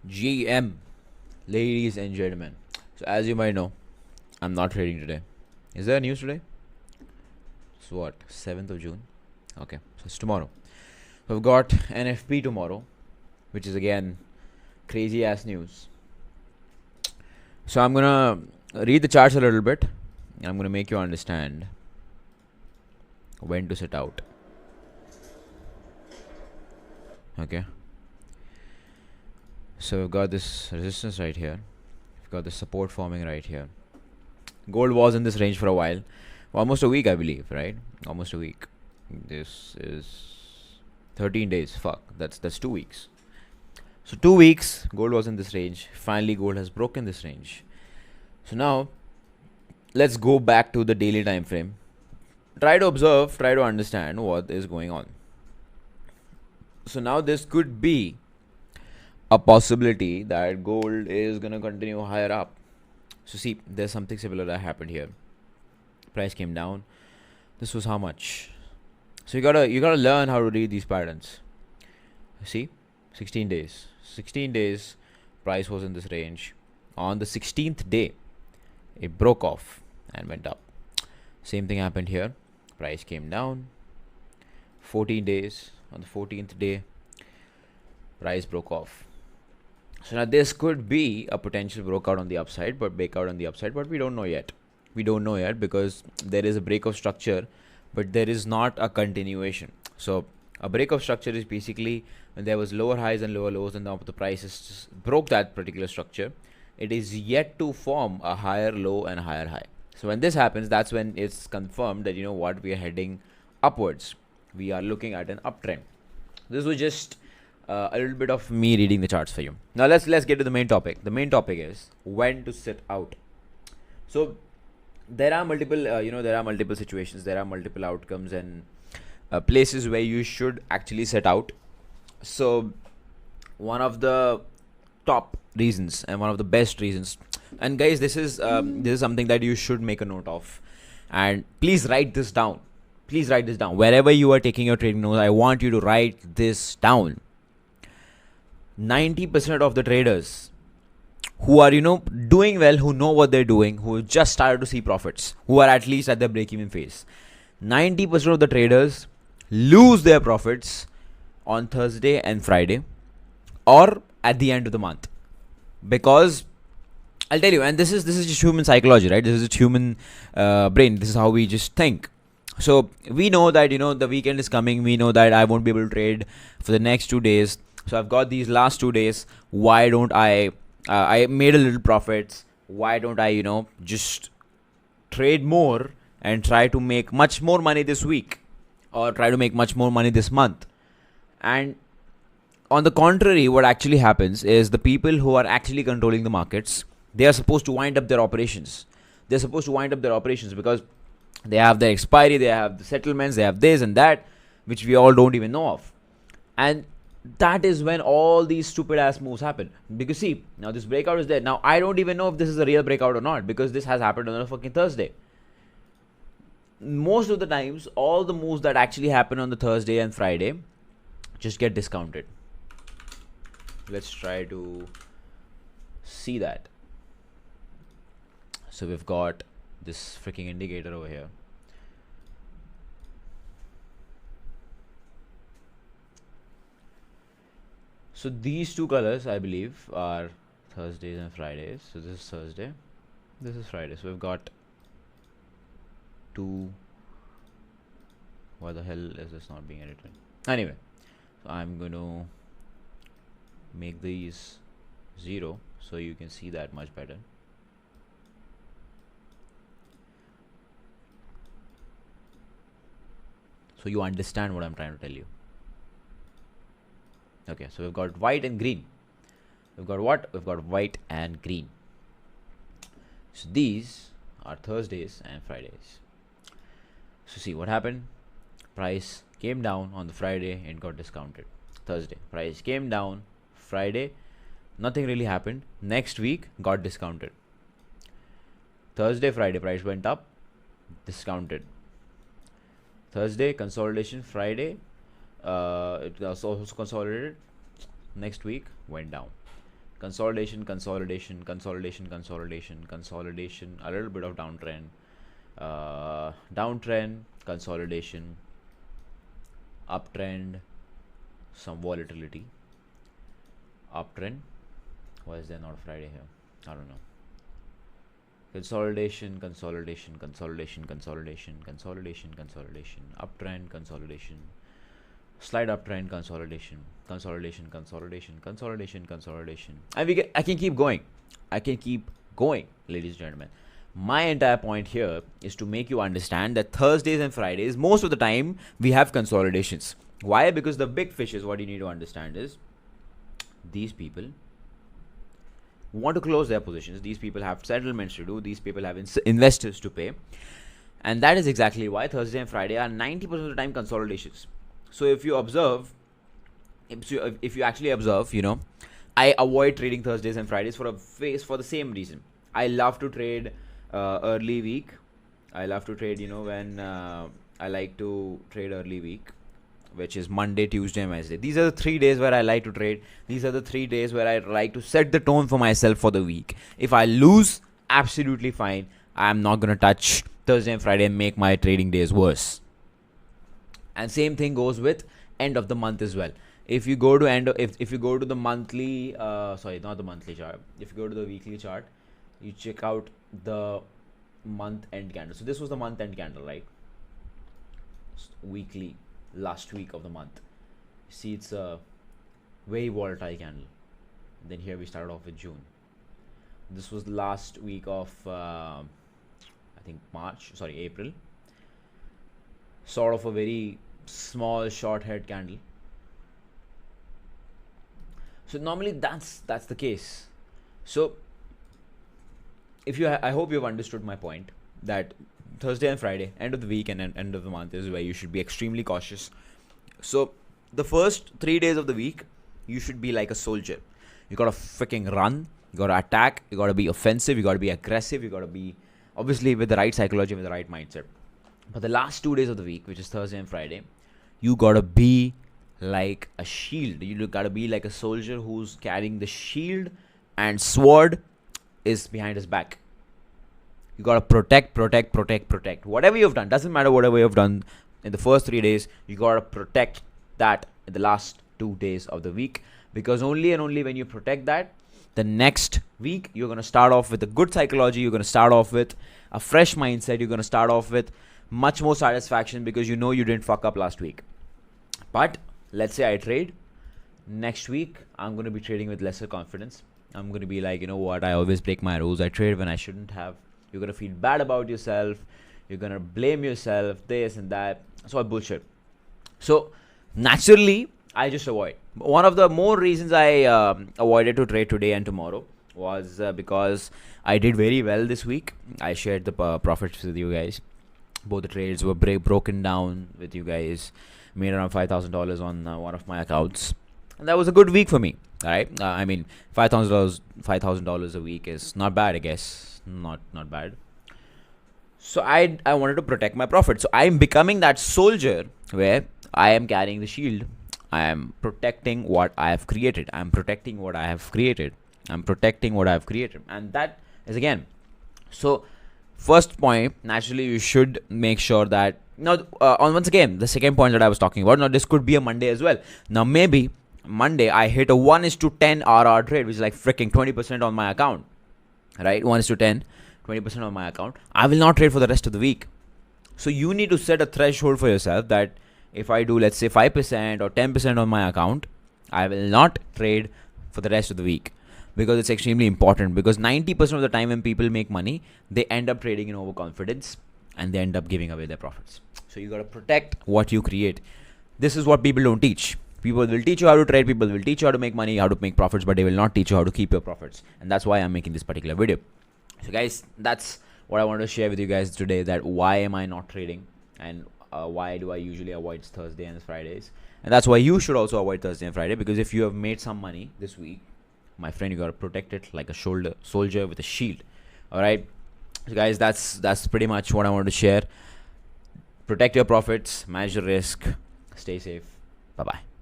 GM, ladies and gentlemen. So, as you might know, I'm not trading today. Is there news today? It's what? 7th of June? Okay, so it's tomorrow. So, we've got NFP tomorrow, which is again crazy ass news. So, I'm gonna read the charts a little bit, and I'm gonna make you understand when to sit out. Okay. So, we've got this resistance right here. We've got the support forming right here. Gold was in this range for a while, almost a week, I believe, right? Almost a week. This is 13 days. Fuck, that's 2 weeks. So 2 weeks, gold was in this range. Finally, gold has broken this range. So now, let's go back to the daily time frame. Try to observe, try to understand what is going on. So now this could be a possibility that gold is gonna continue higher up. So see, there's something similar that happened here. Price came down. This was how much? So you gotta learn how to read these patterns. See, 16 days. 16 days, price was in this range. On the 16th day, it broke off and went up. Same thing happened here. Price came down. 14 days. On the 14th day, price broke off. So now this could be a potential breakout on the upside, but breakout on the upside, but we don't know yet. We don't know yet because there is a break of structure, but there is not a continuation. So a break of structure is basically when there was lower highs and lower lows, and now the prices just broke that particular structure. It is yet to form a higher low and higher high. So when this happens, that's when it's confirmed that, you know what, we are heading upwards. We are looking at an uptrend. This was just a little bit of me reading the charts for you. Now let's get to the main topic. The main topic is when to sit out. So there are multiple there are multiple situations, there are multiple outcomes and places where you should actually sit out. So one of the top reasons and one of the best reasons, and guys, this is something that you should make a note of, and please write this down. Please write this down wherever you are taking your trading notes. I want you to write this down. 90% of the traders who are doing well, who know what they're doing, who just started to see profits, who are at least at the break-even phase, 90% of the traders lose their profits on Thursday and Friday or at the end of the month. Because I'll tell you, and this is just human psychology, right? This is just human brain. This is how we just think. So we know that the weekend is coming. We know that I won't be able to trade for the next 2 days. So I've got these last 2 days. Why don't I made a little profits. Why don't I just trade more and try to make much more money this week, or try to make much more money this month? And on the contrary, what actually happens is the people who are actually controlling the markets, they are supposed to wind up their operations. They're supposed to wind up their operations because they have the expiry, they have the settlements, they have this and that, which we all don't even know of. And that is when all these stupid ass moves happen. Because see, now this breakout is there. Now I don't even know if this is a real breakout or not, because this has happened on a fucking Thursday. Most of the times, all the moves that actually happen on the Thursday and Friday just get discounted. Let's try to see that. So we've got this freaking indicator over here. So these two colors, I believe, are Thursdays and Fridays. So this is Thursday, this is Friday. So we've got two. Why the hell is this not being edited? Anyway, so I'm going to make these 0 so you can see that much better. So you understand what I'm trying to tell you. Okay, so we've got white and green. We've got what? We've got white and green. So these are Thursdays and Fridays. So see what happened. Price came down on the Friday and got discounted. Thursday, price came down. Friday, nothing really happened. Next week, got discounted. Thursday, Friday, price went up, discounted. Thursday, consolidation. Friday, it also consolidated. Next week, went down. consolidation, consolidation, consolidation, consolidation, consolidation, a little bit of downtrend, downtrend, consolidation, uptrend, some volatility, uptrend. Why is there not Friday here? I don't know. Consolidation, consolidation, consolidation, consolidation, consolidation, consolidation, uptrend, consolidation, slight uptrend, consolidation, consolidation, consolidation, consolidation, consolidation. And I can keep going. I can keep going, ladies and gentlemen. My entire point here is to make you understand that Thursdays and Fridays, most of the time, we have consolidations. Why? Because the big fishes, what you need to understand is, these people want to close their positions. These people have settlements to do. These people have investors to pay. And that is exactly why Thursday and Friday are 90% of the time consolidations. So if you observe, if you actually observe, I avoid trading Thursdays and Fridays for the same reason. I love to trade early week. I love to trade, when I like to trade early week, which is Monday, Tuesday, and Wednesday. These are the 3 days where I like to trade. These are the 3 days where I like to set the tone for myself for the week. If I lose, absolutely fine. I'm not going to touch Thursday and Friday and make my trading days worse. And same thing goes with end of the month as well. If you go to if you go to the monthly, sorry, not the monthly chart. If you go to the weekly chart, you check out the month end candle. So this was the month end candle, right? Weekly, last week of the month. See, it's a very volatile candle. Then here we started off with June. This was the last week of I think April. Sort of a very small short head candle. So normally that's the case. So I hope you've understood my point that Thursday and Friday, end of the week and end of the month, is where you should be extremely cautious. So the first 3 days of the week, you should be like a soldier. You gotta freaking run. You gotta attack. You gotta be offensive. You gotta be aggressive. You gotta be obviously with the right psychology, with the right mindset. But the last 2 days of the week, which is Thursday and Friday, you gotta be like a shield. You gotta be like a soldier who's carrying the shield and sword is behind his back. You gotta protect. Whatever you've done, doesn't matter whatever you've done in the first 3 days, you gotta protect that in the last 2 days of the week. Because only and only when you protect that, the next week, you're gonna start off with a good psychology. You're gonna start off with a fresh mindset. You're gonna start off with much more satisfaction because you know you didn't fuck up last week. But let's say I trade. Next week, I'm going to be trading with lesser confidence. I'm going to be like, you know what, I always break my rules. I trade when I shouldn't have. You're going to feel bad about yourself. You're going to blame yourself, this and that. It's all bullshit. So naturally, I just avoid. One of the more reasons I avoided to trade today and tomorrow was because I did very well this week. I shared the profits with you guys. Both the trades were broken down with you guys. Made around $5,000 on one of my accounts. And that was a good week for me. All right. I mean, $5,000 a week is not bad, I guess. Not bad. So I wanted to protect my profit. So I'm becoming that soldier where I am carrying the shield. I am protecting what I have created. I'm protecting what I have created. I'm protecting what I have created. And that is again. So first point, naturally, you should make sure that now, once again, the second point that I was talking about. Now, this could be a Monday as well. Now, maybe Monday I hit a 1:10 RR trade, which is like freaking 20% on my account, right? 1:10, 20% on my account. I will not trade for the rest of the week. So you need to set a threshold for yourself that if I do, let's say 5% or 10% on my account, I will not trade for the rest of the week. Because it's extremely important. Because 90% of the time when people make money, they end up trading in overconfidence and they end up giving away their profits. So you got to protect what you create. This is what people don't teach. People will teach you how to trade. People will teach you how to make money, how to make profits, but they will not teach you how to keep your profits. And that's why I'm making this particular video. So guys, that's what I wanted to share with you guys today, that why am I not trading and why do I usually avoid Thursday and Fridays. And that's why you should also avoid Thursday and Friday, because if you have made some money this week, my friend, you got to protect it like a soldier with a shield. All right. So guys, that's pretty much what I wanted to share. Protect your profits, manage your risk, stay safe. Bye-bye.